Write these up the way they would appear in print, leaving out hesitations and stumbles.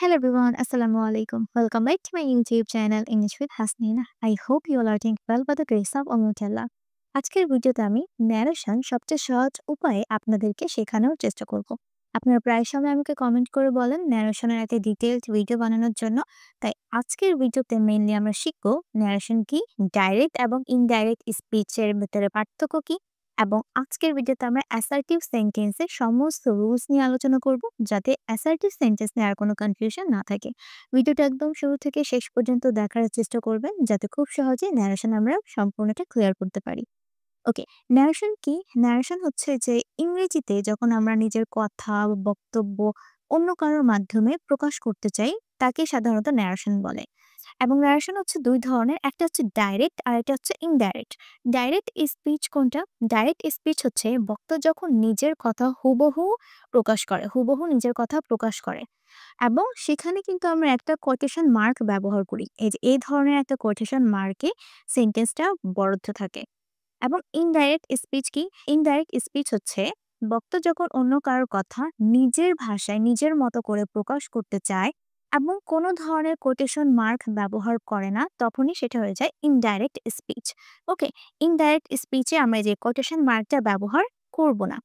Hello everyone, Assalamu alaikum. Welcome back to my YouTube channel English with Hasnina. I hope you all are doing well by the grace of Allah. আজকের ভিডিওতে আমি narration সবচেয়ে সহজ উপায়ে আপনাদেরকে শেখানোর চেষ্টা করব। আপনারা প্রায় সময় আমাকে কমেন্ট করে বলেন ন্যারেশনের একটা ডিটেইলড ভিডিও বানানোর জন্য। তাই আজকের ভিডিওতে মেইনলি আমরা শিখব ন্যারেশন কি, ডাইরেক্ট এবং ইনডাইরেক্ট স্পিচের ভিতরে পার্থক্য কি, এবং আজকের ভিডিওতে আমরা অ্যাসার্টিভ সেন্টেন্সের সমস্ত রুলস নিয়ে আলোচনা করব, যাতে অ্যাসার্টিভ সেন্টেন্স নিয়ে আর কোনো কনফিউশন না থাকে। ভিডিওটা একদম শুরু থেকে শেষ পর্যন্ত দেখার চেষ্টা করবেন, যাতে খুব সহজে ন্যারেশন আমরা সম্পূর্ণটা ক্লিয়ার করতে পারি। ওকে, ন্যারেশন কি? ন্যারেশন হচ্ছে যে ইংরেজিতে যখন আমরা নিজের কথা বা বক্তব্য অন্য কারোর মাধ্যমে প্রকাশ করতে চাই, তাকে সাধারণত ন্যারেশন বলে। এবং ন্যারেশন হচ্ছে দুই ধরনের, একটা হচ্ছে ডাইরেক্ট আর একটা হচ্ছে ইনডাইরেক্ট। ডাইরেক্ট স্পিচ কোনটা? ডাইরেক্ট স্পিচ হচ্ছে বক্তা যখন নিজের কথা হুবহু প্রকাশ করে, হুবহু নিজের কথা প্রকাশ করে, এবং সেখানে কিন্তু আমরা একটা কোটেশন মার্ক ব্যবহার করি। এই যে এই ধরনের একটা কোটেশন মার্কে সেন্টেন্সটা বরাদ্দ থাকে। এবং ইনডাইরেক্ট স্পিচ কি? ইনডাইরেক্ট স্পিচ হচ্ছে বক্তা যখন অন্য কারোর কথা নিজের ভাষায় নিজের মতো করে প্রকাশ করতে চায় এবং কোনো ধরনের কোটেশন মার্ক ব্যবহার করে না, তখনই সেটা হয়ে যায় ইনডাইরেক্ট স্পিচ। ওকে, ইনডাইরেক্ট স্পিচে আমরা যে কোটেশন মার্কটা ব্যবহার করব না।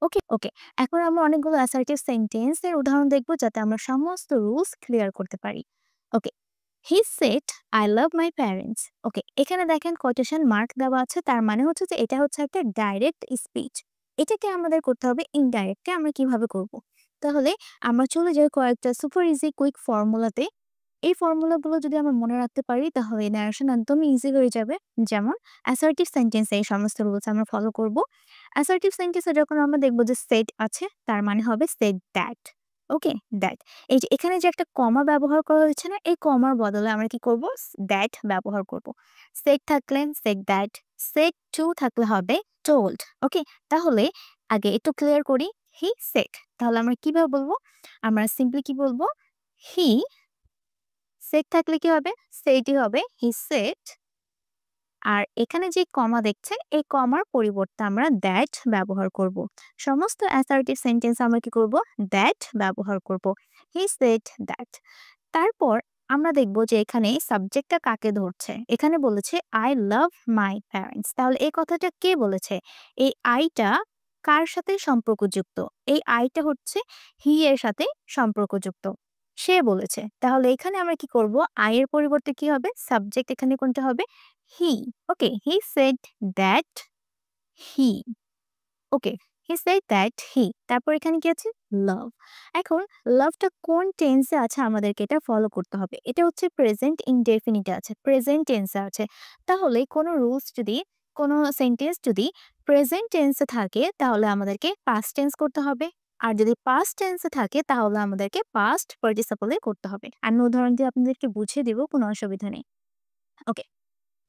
ওকে ওকে, এখন আমরা অনেকগুলো অ্যাসার্টিভ সেন্টেন্সের উদাহরণ দেখব, যাতে আমরা সমস্ত রুলস ক্লিয়ার করতে পারি। Okay, he said I love my parents. Okay, এখানে দেখেন কোটেশন মার্ক দেওয়া আছে, তার মানে হচ্ছে যে এটা হচ্ছে একটা ডাইরেক্ট স্পিচ। এটাকে আমাদের করতে হবে ইনডাইরেক্টে। আমরা কিভাবে করব? তাহলে আমরা চলে যাই কয়েকটা সুপার ইজি কুইক ফর্মুলাতে। এই ফর্মুলাগুলো যদি আমরা মনে রাখতে পারি, তাহলে ন্যারেশন একদমই ইজি হয়ে যাবে। যেমন অ্যাসার্টিভ সেন্টেন্সে এই সমস্ত রুলস আমরা ফলো করব। অ্যাসার্টিভ সেন্টেন্সে যখন আমরা দেখব যে সেড আছে, তার মানে হবে সেড দ্যাট। Okay, that. এই যে এখানে যে একটা কমা ব্যবহার করা হয়েছে না, এই কমার বদলে আমরা কি করব? দ্যাট ব্যবহার করব। সেড থাকলে সেড দ্যাট, সেড টু থাকলে হবে টোল্ড। ওকে, তাহলে আগে একটু ক্লিয়ার করি। হি সেড, তাহলে আমরা কিভাবে বলবো? আমরা সিম্পলি কি বলবো? হি সেড থাকলে কি হবে? সেডই হবে, হি সেড। আর এখানে যে কমা দেখছেন, এই কমার পরিবর্তে আমরা দ্যাট ব্যবহার করব। সমস্ত অ্যাসার্টিভ সেন্টেন্স আমরা কি করব? দ্যাট ব্যবহার করব। He said that. তারপর আমরা দেখব যে এখানে সাবজেক্টটা কাকে ধরছে। এখানে বলেছে আই লাভ মাই প্যারেন্টস। তাহলে এই কথাটা কে বলেছে? এই আইটা কার সাথে সম্পর্কযুক্ত? এই আইটা হচ্ছে হি এর সাথে সম্পর্কযুক্ত। সে বলেছে। তাহলে এখানে আমরা কি করব? আই এর পরিবর্তে কি হবে? সাবজেক্ট এখানে কোনটা হবে? He. Okay, he said that he. Okay, he said that he. তারপর এখানে কি আছে? লাভ। এখন লাভটা কোন টেন্সে আছে আমাদেরকে এটা ফলো করতে হবে। এটা হচ্ছে প্রেজেন্ট ইনডেফিনিটে আছে, প্রেজেন্ট টেন্সে আছে। তাহলে কোনো রুলস যদি, কোনো সেন্টেন্স যদি প্রেজেন্ট টেন্সে থাকে, তাহলে আমাদেরকে পাস্ট টেন্স করতে হবে। আর যদি পাস্ট টেন্সে থাকে, তাহলে আমাদেরকে পাস্ট পার্টিসিপলে করতে হবে। আমি উদাহরণ দিয়ে আপনাদেরকে বুঝিয়ে দেব, কোনো অসুবিধা নেই। ওকে,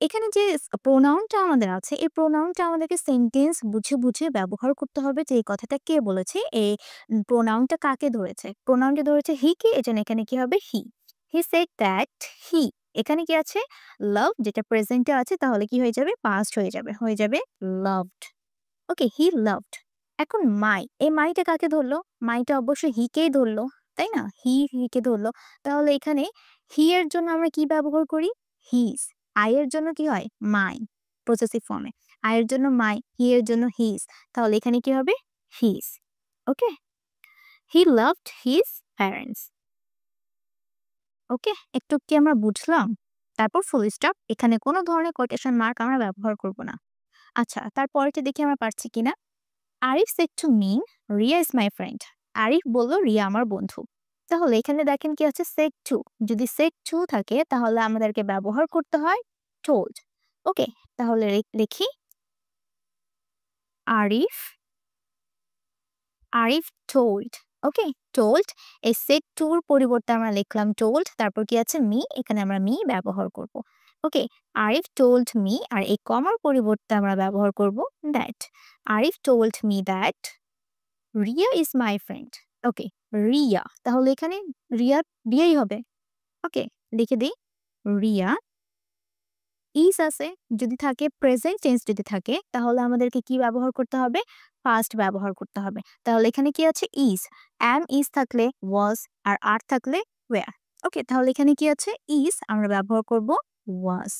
এখানে যে প্রোনাউনটা আমাদের আছে, এই প্রোনাউনটা আমাদেরকে সেন্টেন্স বুঝে বুঝে ব্যবহার করতে হবে, যে এই কথাটা কে বলেছে, এই প্রোনাউনটা কাকে ধরেছে। প্রোনাউনটা ধরেছে হি কে, এজন্য এখানে কি হবে? He. He said that he. এখানে কি আছে? লাভ, যেটা প্রেজেন্টে আছে, তাহলে কি হয়ে যাবে? পাস্ট হয়ে যাবে, হয়ে যাবে লাভড। Okay, he loved. এখন মাই, এই মাইটা কাকে ধরলো? মাইটা অবশ্যই হি কেই ধরলো, তাই না? হি হি কে ধরলো। তাহলে এখানে হি এর জন্য আমরা কি ব্যবহার করি? হিজ। আই এর জন্য কি হয়? মাই, পজেসিভ ফর্মে। আই এর জন্য মাই, হি এর জন্য হিজ। তাহলে এখানে কি হবে? His. Okay, he loved his parents. Okay, একটু কি আমরা বুঝলাম? তারপর ফুল স্টপ। এখানে কোনো ধরনের কোটেশন মার্ক আমরা ব্যবহার করব না। আচ্ছা, তারপরেরটা দেখি আমরা পারছি কিনা। Arif said to me, Riya is my friend. Arif বলল রিয়া আমার বন্ধু। তাহলে এখানে দেখেন কি আছে? said to। যদি said to থাকে, তাহলে আমাদেরকে ব্যবহার করতে হয় told। ওকে, তাহলে লিখি আরিফ, আরিফ told। ওকে, told। এই said to এর পরিবর্তে আমরা লিখলাম told, তারপর কি আছে? মি, এখানে আমরা মি ব্যবহার করব। ওকে, আরিফ told me, আর এই কমার পরিবর্তে আমরা ব্যবহার করব that। Arif told me that Riya is my friend. Okay, Riya. তাহলে এখানে রিয়া, রিয়াই হবে। ওকে, লিখে দিই রিয়া। ইজ আছে, যদি থাকে প্রেজেন্ট টেন্স যদি থাকে, তাহলে আমাদেরকে কি ব্যবহার করতে হবে? পাস্ট ব্যবহার করতে হবে। তাহলে এখানে কি আছে? ইজ। অ্যাম ইজ থাকলে ওয়াজ, আর আর থাকলে where. ওকে, তাহলে এখানে কি আছে? is আমরা ব্যবহার করব was.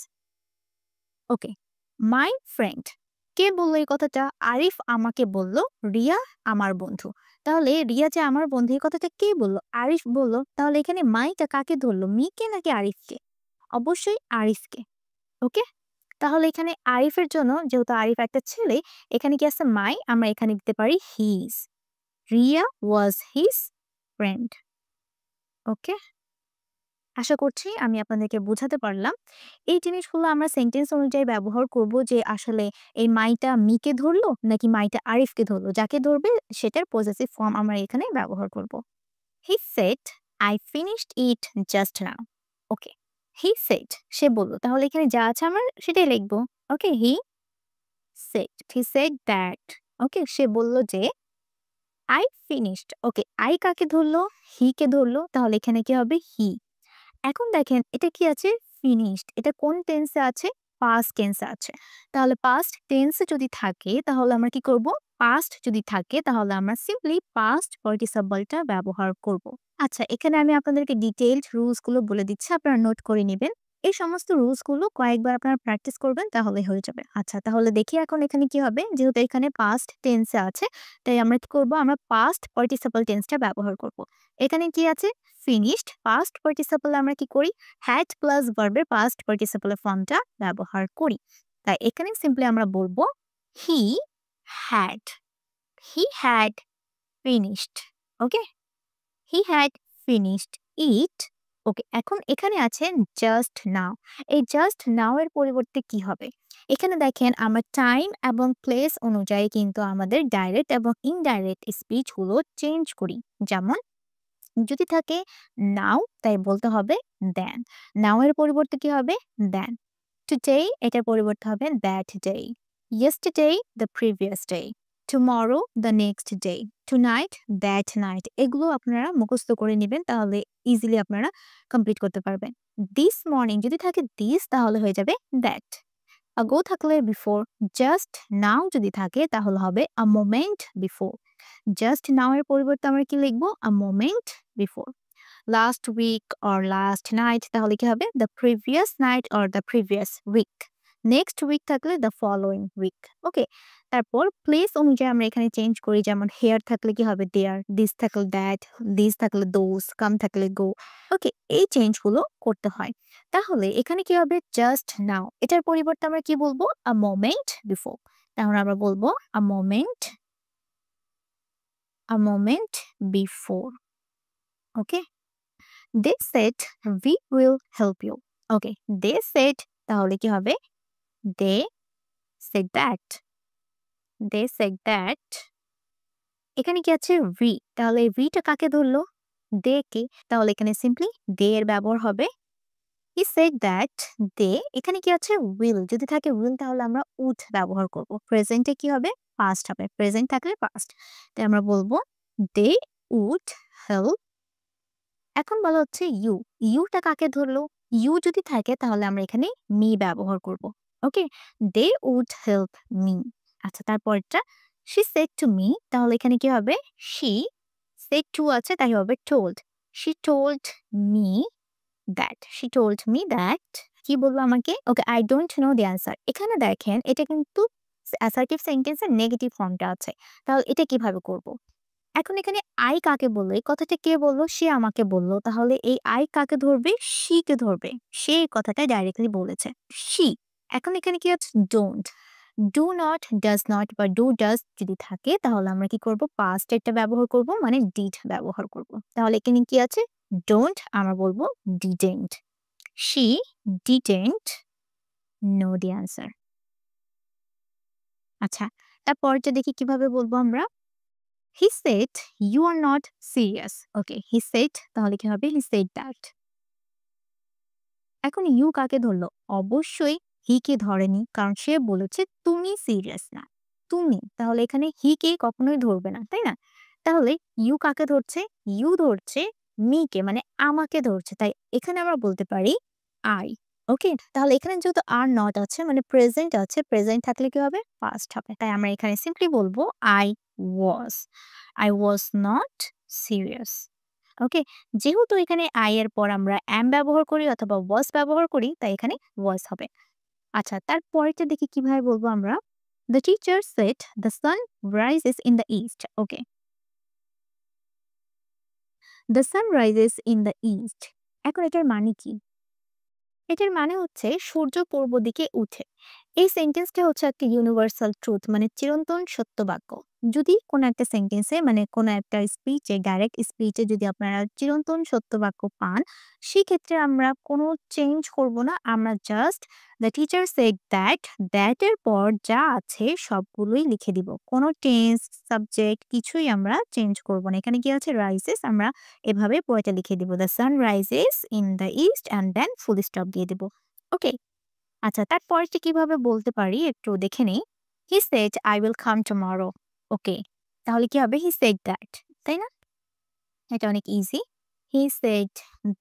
Okay, my friend. কে বললো এই কথাটা? আরিফ আমাকে বলল, রিয়া আমার বন্ধু। তাহলে রিয়া যে আমার বন্ধু এই কথাটা কে বললো? আরিফ বললো। তাহলে এখানে মাইটা কাকে ধরলো? মিকে নাকি আরিফকে? অবশ্যই আরিফকে। ওকে, তাহলে এখানে আরিফের জন্য যেহেতু আরিফ একটা ছেলে, এখানে কি আছে? মাই, আমরা এখানে দিতে পারি his. Riya was his friend. Okay, আশা করছি আমি আপনাদেরকে বোঝাতে পারলাম। এই জিনিসগুলো আমরা সেন্টেন্স অনুযায়ী ব্যবহার করব যে আসলে এই মাইটা মিকে ধরলো নাকি মাইটা আরিফকে ধরলো। যাকে ধরবে সেটার পজেসিভ ফর্ম আমরা এখানে ব্যবহার করব। He said I finished it just now. Okay, he said সে বলল। তাহলে এখানে যা আছে আমার সেটাই লিখবো। ওকে, হি সেড দ্যাট। ওকে, সে বলল যে আই ফিনিশড। ওকে, আই কাকে ধরলো? হি কে ধরলো। তাহলে এখানে কি হবে? হি। এখন দেখেন এটা কি আছে? ফিনিশড। এটা কোন টেন্সে আছে? পাস্ট টেন্সে আছে। তাহলে পাস্ট টেন্সে যদি থাকে তাহলে আমরা কি করব? পাস্ট যদি থাকে তাহলে আমরা সিম্পলি পাস্ট পার্টিসিপলটা ব্যবহার করব। আচ্ছা, এখানে আমি আপনাদেরকে ডিটেইলড রুলস গুলো বলে দিচ্ছি, আপনারা নোট করে নেবেন। এই সমস্ত রুলস গুলো কয়েকবার আপনারা প্র্যাকটিস করবেন তাহলে হয়ে যাবে। আচ্ছা, তাহলে দেখি এখন এখানে কি হবে? যেহেতু এখানে পাস্ট টেন্সে আছে তাই আমরা কি করব? আমরা পাস্ট পার্টিসিপল টেন্সটা ব্যবহার করব। এখানে কি আছে? ফিনিশড। পাস্ট পার্টিসিপল আমরা কি করি? হ্যাড প্লাস ভার্বের পাস্ট পার্টিসিপলের ফর্মটা ব্যবহার করি। তাই এখানে সিম্পলি আমরা বলবো he had. He had finished. Okay, he had finished it. Okay, এখন এখানে আছে জাস্ট নাও। এই জাস্ট নাও এর পরিবর্তে কি হবে? এখানে দেখেন আমরা টাইম এবং প্লেস অনুযায়ী কিন্তু আমাদের ডাইরেক্ট এবং ইনডাইরেক্ট স্পিচ গুলো চেঞ্জ করি। যেমন যদি থাকে নাও তাই বলতে হবে দেন। নাও এর পরিবর্তে কি হবে? দেন। টুডে এটার পরিবর্তে হবে that day. Yesterday the previous day. Tomorrow the next day. Tonight that night. এগুলো আপনারা মুখস্থ করে নেবেন তাহলে ইজিলি আপনারা কমপ্লিট করতে পারবেন। দিস মর্নিং যদি থাকে দিস তাহলে হয়ে যাবে দ্যাট। আগো থাকলে বিফোর। জাস্ট নাও যদি থাকে তাহলে হবে a moment before. Just now এর পরিবর্তে আমরা কি লিখবো? A moment before. Last week or last night তাহলে কি হবে? The previous night or the previous week. Next week থাকলে দ্য ফলোইং উইক। ওকে, তারপর প্লেস অনুযায়ী আমরা এখানে চেঞ্জ করি। যেমন হেয়ার থাকলে কি হবে? দেয়ার। দিস থাকলে দ্যাট। দিস থাকলে দোজ। কাম থাকলে গো। ওকে, এই চেঞ্জগুলো করতে হয়। তাহলে এখানে কি হবে? জাস্ট নাও এটার পরিবর্তে আমরা কি বলবো? A moment before. তাহলে আমরা বলবো a moment before. Okay, they said we will help you. Okay, they said তাহলে কি হবে? They said that. They said that. এখানে কি আছে? উই। তাহলে উইটা কাকে ধরলো? দে কে। তাহলে এখানে সিম্পলি দে এর ব্যবহার হবে। He said that they. এখানে কি আছে? উইল। যদি থাকে উইল তাহলে আমরা উড ব্যবহার করব। প্রেজেন্টে কি হবে? পাস্ট হবে। প্রেজেন্ট থাকলে পাস্ট। তাই আমরা বলবো দে উড হেল্প। এখন বলা হচ্ছে ইউ। ইউটা কাকে ধরলো? ইউ যদি থাকে তাহলে আমরা এখানে মি ব্যবহার করব। ওকে, দে উড হেল্প মি। আচ্ছা, তারপরটা শি সেড টু মি। তাহলে এখানে কি হবে? শি সেড টু আছে তাই হবে told. She told me that. She told me that. কি বলবো আমাকে? Okay, I don't know the answer. এখানে দেখেন এটা কিন্তু অ্যাসার্টিভ সেন্টেন্সের নেগেটিভ ফর্মটা আছে। তাহলে এটা কিভাবে করব? এখন এখানে আই কাকে বললো? এই কথাটা কে বললো? সে আমাকে বললো। তাহলে এই আই কাকে ধরবে? শি কে ধরবে। সে এই কথাটা ডাইরেক্টলি বলেছে। শি। এখন এখানে কি আছে? Don't. Do not, does not বা ডু ডাজ যদি থাকে তাহলে আমরা কি করব? পাস্ট একটা ব্যবহার করব, মানে ডিড ব্যবহার করব। তাহলে এখানে কি আছে? ডোন্ট আমরা বলবো didn't. She didn't know the answer. আচ্ছা, তারপরটা দেখি কিভাবে বলবো আমরা। He said you are not serious. Okay, he said তাহলে কি হবে? He said that. এখন ইউ কাকে ধরলো? অবশ্যই হি কে ধরেনি, কারণ সে বলেছে তুমি সিরিয়াস না। তুমি, তাহলে এখানে হি কে কখনোই ধরবে না, তাই না? তাহলে ইউ কাকে ধরছে? ইউ ধরছে মি কে, মানে আমাকে ধরছে। তাই এখানে আমরা বলতে পারি আই। ওকে, তাহলে এখানে যেহেতু আর নট আছে মানে প্রেজেন্ট আছে, প্রেজেন্ট থাকলে কি হবে? পাস্ট হবে। তাই আমরা এখানে সিম্পলি বলবো I was. I was not serious. Okay? যেহেতু এখানে I এর পর আমরা am ব্যবহার করি অথবা was ব্যবহার করি, তাই এখানে was হবে। আচ্ছা, তার পরেরটা দেখি কিভাবে বলবো আমরা? The teacher said the sun rises in the east. Okay. The sun rises in the east. এখন এটার মানে কি? এটার মানে হচ্ছে সূর্য পূর্ব দিকে উঠে। এই সেন্টেন্সটা হচ্ছে একটা ইউনিভার্সাল ট্রুথ মানে চিরন্তন সত্য বাক্য। যদি কোনো একটা সেন্টেন্সে মানে কোনো একটা স্পিচে ডাইরেক্ট স্পিচে যদি আপনারা চিরন্তন সত্য বাক্য পান, সেক্ষেত্রে আমরা কোনো চেঞ্জ করব না। আমরা just the teacher said that, that এর পর যা আছে সবগুলোই লিখে দিব। কোনো টেন্স, সাবজেক্ট কিছুই আমরা চেঞ্জ করব না। এখানে কি আছে? রাইজেস আমরা এভাবে পুরোটা লিখে দিব। The sun rises in the east and then full stop দিয়ে দিব। ওকে? আচ্ছা, তারপরেরটা কিভাবে বলতে পারি একটু দেখে নেই। He said I will come tomorrow. Okay, তাহলে কি হবে? হি সেড দ্যাট, তাই না? এটা অনেক easy. He said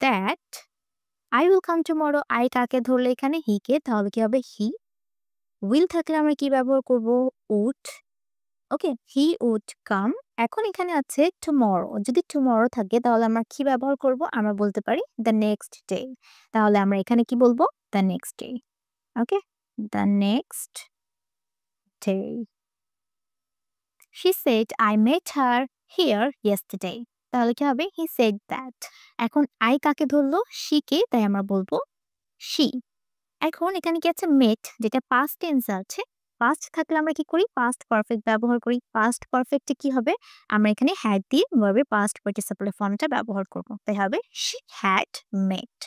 that I will come tomorrow. I কাকে ধরলে এখানে? হি কে, তাহলে কি হবে? হি। উইল থাকলে আমরা কি ব্যবহার করব? Would. Okay, he would come. এখন এখানে আছে টুমরো। যদি টুমরো থাকে তাহলে আমরা কি ব্যবহার করব? আমরা বলতে পারি দ্য নেক্সট ডে। তাহলে আমরা এখানে কি বলবো? The next day. Okay? The next day. She said I met her here yesterday. তাহলে কি হবে? He said that. এখন I কাকে ধরলো? she কে, তাই আমরা বলবো she. এখন এখানে কি আছে? met, যেটা past tense আছে। past থাকলে আমরা কি করি? past perfect ব্যবহার করি। past perfect এ কি হবে? আমরা এখানে had দিয়ে verb এর past participle ফর্মটা ব্যবহার করব। তাই হবে she had met.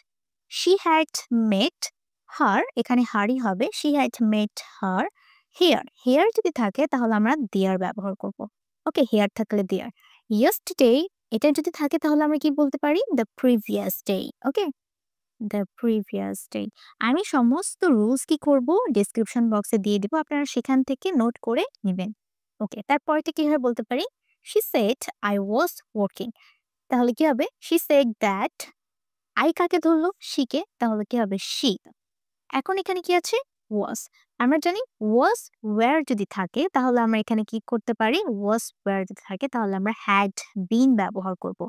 She had met her, এখানে herই হবে। She had met her here. Here যদি থাকে তাহলে আমরা there ব্যবহার করব। ওকে, here থাকলে there. Yesterday এটা যদি থাকে তাহলে আমরা কি বলতে পারি? The previous day. Okay? The previous day. আমি সমস্ত রুলস কি করব? ডেসক্রিপশন বক্সে দিয়ে দিব। আপনারা সেখান থেকে নোট করে নিবেন। ওকে, তারপরেরটা কিভাবে বলতে পারি? She said I was working. তাহলে কি হবে? She said that. I কাকে ধরলো? she কে, তাহলে কি হবে? she. এখন এখানে কি আছে? was. আমরা জানি was where যদি থাকে তাহলে আমরা এখানে কি করতে পারি? was where যদি থাকে তাহলে আমরা had been ব্যবহার করব।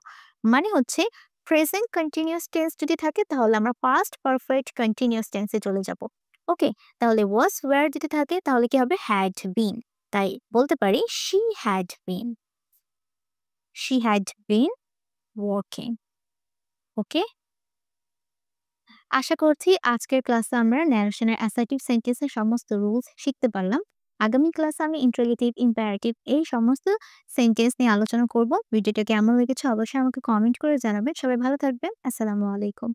মানে হচ্ছে প্রেজেন্ট কন্টিনিউয়াস টেন্স যদি থাকে তাহলে আমরা পাস্ট পারফেক্ট কন্টিনিউয়াস টেন্সে চলে যাব। ওকে, তাহলে was where যদি থাকে তাহলে কি হবে? had been। তাই বলতে পারি she had been। she had been working। ওকে, আশা করছি আজকের ক্লাসে আমরা ন্যারেশনের অ্যাসার্টিভ সেন্টেন্সের সমস্ত রুলস শিখতে পারলাম। আগামী ক্লাসে আমি ইন্টারোগেটিভ, ইম্পারেটিভ এই সমস্ত সেন্টেন্স নিয়ে আলোচনা করব। ভিডিওটা কেমন লেগেছে অবশ্যই আমাকে কমেন্ট করে জানাবেন। সবাই ভালো থাকবেন। আসসালামু আলাইকুম।